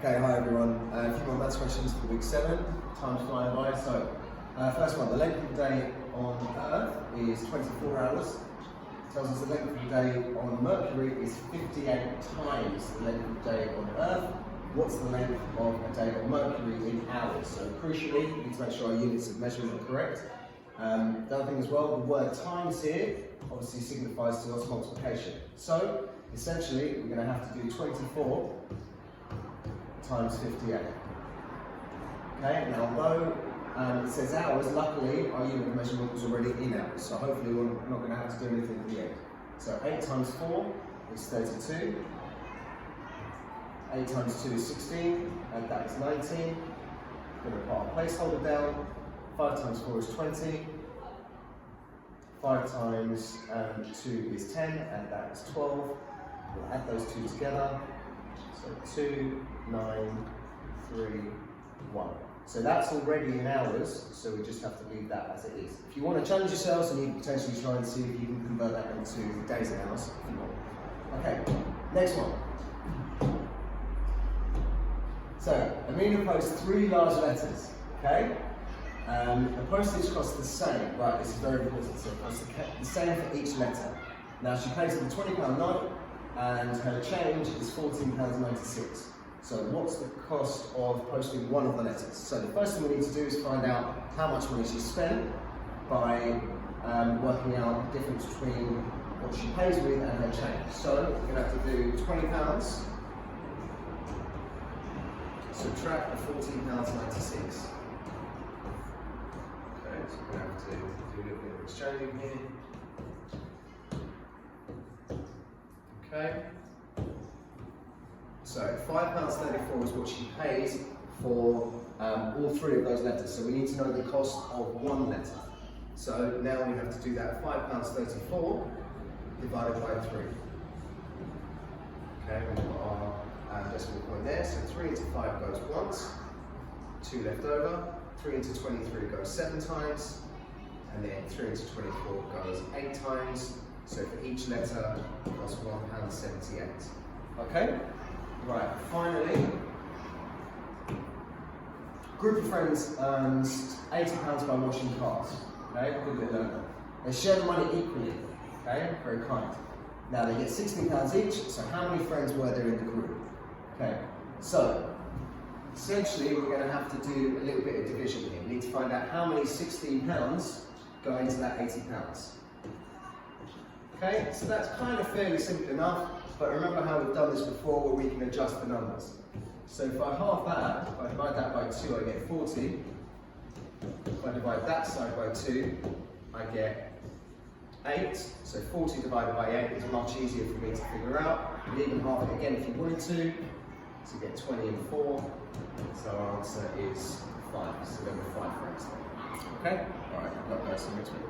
Okay, hi everyone. A few more maths questions for week 7. Time's flying by. So, first one, the length of the day on Earth is 24 hours. Tells us the length of the day on Mercury is 58 times the length of the day on Earth. What's the length of a day on Mercury in hours? So, crucially, we need to make sure our units of measurement are correct. The other thing as well, the word times here obviously signifies to us multiplication. So, essentially, we're going to have to do 24 times 58. Okay, now although it says hours, luckily our unit of measurement was already in hours, so hopefully we're not going to have to do anything at the end. So 8 times 4 is 32, 8 times 2 is 16, and that is 19. We're going to put our placeholder down. 5 times 4 is 20, 5 times 2 is 10, and that is 12. We'll add those two together. So 2, 9, 3, 1. So that's already in hours, so we just have to leave that as it is. If you want to challenge yourselves, then you can potentially try and see if you can convert that into days and hours if you want. Okay, next one. So, Amina posts 3 large letters, okay? The postage costs the same, right, this is very important, so it costs the same for each letter. Now she pays with a £20 note, and her change is £14.96. So what's the cost of posting one of the letters? So the first thing we need to do is find out how much money she spent by working out the difference between what she pays with and her change. So we're going to have to do £20, subtract the £14.96. Okay, so we're going to have to do a little bit of exchanging here. Okay, so £5.34 is what she pays for all 3 of those letters. So we need to know the cost of one letter. So now we have to do that £5.34 divided by 3. Okay, we've got our decimal point there. So 3 into 5 goes once, 2 left over. 3 into 23 goes 7 times, and then 3 into 24 goes 8 times. So for each letter, it costs £1.78. Okay? Right, finally, group of friends earns £80 by washing cars. Okay, good bit learner. They share the money equally. Okay, very kind. Now they get £16 each, so how many friends were there in the group? Okay, so essentially we're going to have to do a little bit of division here. We need to find out how many £16 go into that £80. Okay, so that's kind of fairly simple enough, but remember how we've done this before where we can adjust the numbers. So if I halve that, if I divide that by 2, I get 40. If I divide that side by 2, I get 8. So 40 divided by 8 is much easier for me to figure out. You can even halve it again if you wanted to. So you get 20 and 4. So our answer is 5. So there were 5 friends there. Okay? Alright, I've got that. So next week.